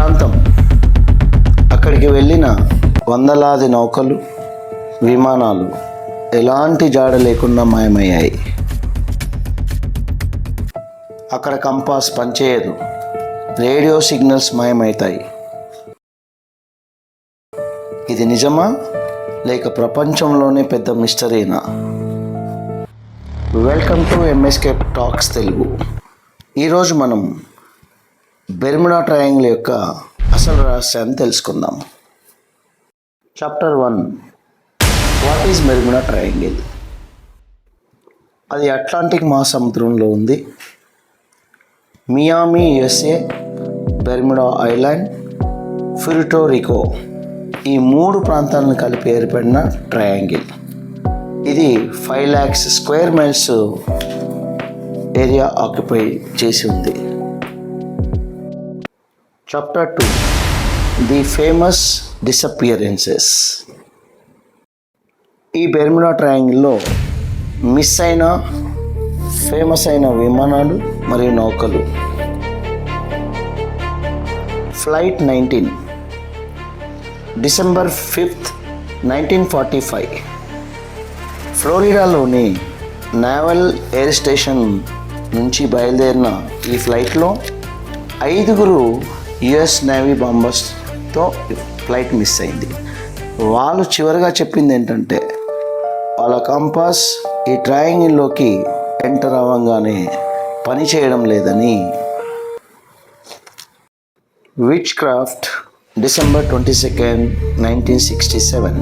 ప్రాంతం అక్కడికి వెళ్ళిన వందలాది నౌకలు, విమానాలు ఎలాంటి జాడ లేకుండా మాయమయ్యాయి. అక్కడ కంపాస్ పనిచేయదు, రేడియో సిగ్నల్స్ మాయమవుతాయి. ఇది నిజమా లేక ప్రపంచంలోనే పెద్ద మిస్టరీనా? Welcome to MSK talks Telugu. ఈరోజు మనం బెర్ముడా ట్రయాంగిల్ యొక్క అసలు రహస్యాన్ని తెలుసుకుందాం. Chapter 1, what is Bermuda triangle? అది అట్లాంటిక్ మహాసముద్రంలో ఉంది. Miami USA, Bermuda island, Puerto Rico ఈ 3 ప్రాంతాలను కలిపి ఏర్పడిన ట్రయాంగిల్. ఇది 5 lakhs square miles area occupy చేసి ఉంది. Chapter 2, the famous disappearances. ఈ బెర్ముడా ట్రయాంగిల్లో మిస్ అయిన ఫేమస్ అయిన విమానాలు మరియు నౌకలు. Flight 19, December 5th, 1945 ఫ్లోరిడాలోని naval air station నుంచి బయలుదేరిన ఈ ఫ్లైట్లో 5 యుఎస్ నేవీ బాంబర్స్తో ఫ్లైట్ మిస్ అయింది. వాళ్ళు చివరిగా చెప్పింది ఏంటంటే వాళ్ళ కంపాస్ ఈ ట్రయాంగిల్లోకి ఎంటర్ అవ్వగానే పని చేయడం లేదని. Witchcraft, December 22nd, 1967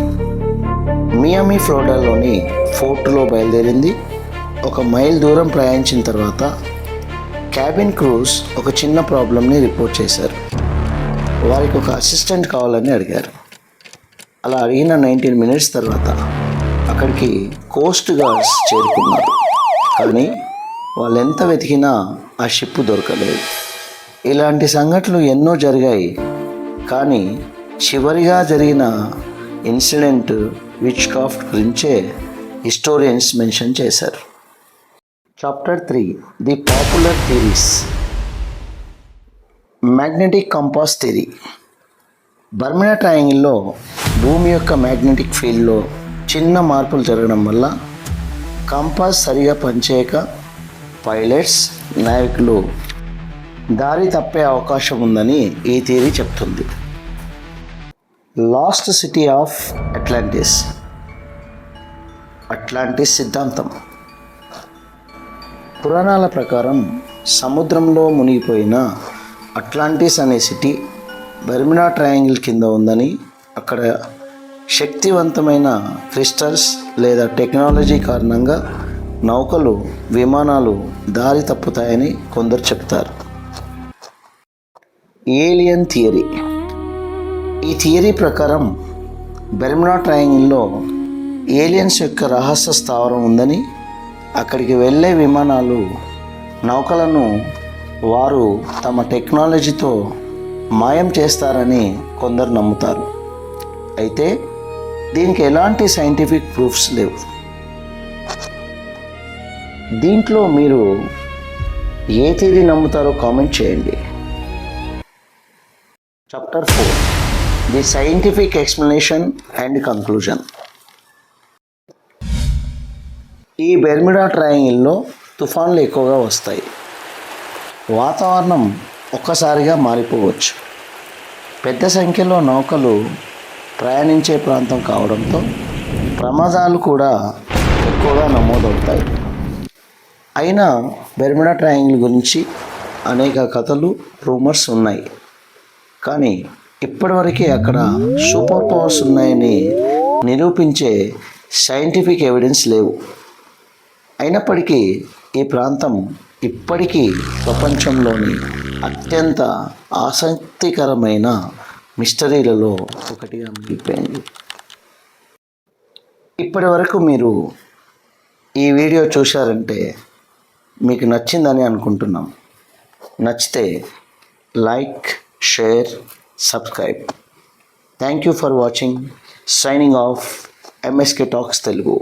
Miami ఫ్లోరిడాలోని ఫోర్ట్లో బయలుదేరింది. 1 మైల్ దూరం ప్రయాణించిన తర్వాత క్యాబిన్ క్రూస్ ఒక చిన్న ప్రాబ్లమ్ని రిపోర్ట్ చేశారు. వారికి ఒక అసిస్టెంట్ కావాలని అడిగారు. అలా అడిగిన 19 minutes తర్వాత అక్కడికి కోస్ట్ గార్డ్స్ చేరుకున్నారు. కానీ వాళ్ళు ఎంత వెతికినా ఆ షిప్ దొరకలేదు. ఇలాంటి సంఘటనలు ఎన్నో జరిగాయి. కానీ చివరిగా జరిగిన ఇన్సిడెంట్ విచ్ క్రాఫ్ట్ గురించే హిస్టోరియన్స్ మెన్షన్ చేశారు. Chapter 3, the popular theories. Magnetic compass theory. Bermuda ట్రయాంగిల్లో భూమి యొక్క మ్యాగ్నెటిక్ ఫీల్డ్లో చిన్న మార్పులు జరగడం వల్ల కంపాస్ సరిగా పనిచేయక పైలట్స్, నావికులు దారి తప్పే అవకాశం ఉందని ఈ థియరీ చెప్తుంది. Last city of Atlantis. Atlantis సిద్ధాంతం. పురాణాల ప్రకారం సముద్రంలో మునిగిపోయిన అట్లాంటిస్ అనే సిటీ బెర్ముడా ట్రయాంగిల్ కింద ఉందని, అక్కడ శక్తివంతమైన క్రిస్టల్స్ లేదా టెక్నాలజీ కారణంగా నౌకలు, విమానాలు దారి తప్పుతాయని కొందరు చెప్తారు. Alien theory. ఈ థియరీ ప్రకారం బెర్ముడా ట్రయాంగిల్లో ఏలియన్స్ యొక్క రహస్య స్థావరం ఉందని, అక్కడికి వెళ్ళే విమానాలు, నౌకలను వారు తమ టెక్నాలజీతో మాయం చేస్తారని కొందరు నమ్ముతారు. అయితే దీనికి ఎలాంటి సైంటిఫిక్ ప్రూఫ్స్ లేవు. దీంట్లో మీరు ఏ థియరీ నమ్ముతారో కామెంట్ చేయండి. Chapter 4, the scientific explanation and conclusion. ఈ బెర్ముడా ట్రయాంగిల్లో తుఫాన్లు ఎక్కువగా వస్తాయి. వాతావరణం ఒక్కసారిగా మారిపోవచ్చు. పెద్ద సంఖ్యలో నౌకలు ప్రయాణించే ప్రాంతం కావడంతో ప్రమాదాలు కూడా ఎక్కువగా నమోదవుతాయి. అయినా బెర్ముడా ట్రయాంగిల్ గురించి అనేక కథలు, రూమర్స్ ఉన్నాయి. కానీ ఇప్పటివరకే అక్కడ సూపర్ పవర్స్ ఉన్నాయని నిరూపించే సైంటిఫిక్ ఎవిడెన్స్ లేవు. అయినప్పటికీ ఈ ప్రాంతం ఇప్పటికీ ప్రపంచంలోని అత్యంత ఆసక్తికరమైన మిస్టరీలలో ఒకటిగా మిగిలిపోయింది. ఇప్పటి వరకు మీరు ఈ వీడియో చూశారంటే మీకు నచ్చిందని అనుకుంటున్నాం. నచ్చితే like, share, subscribe. Thank you for watching. Signing off, MSK Talks Telugu.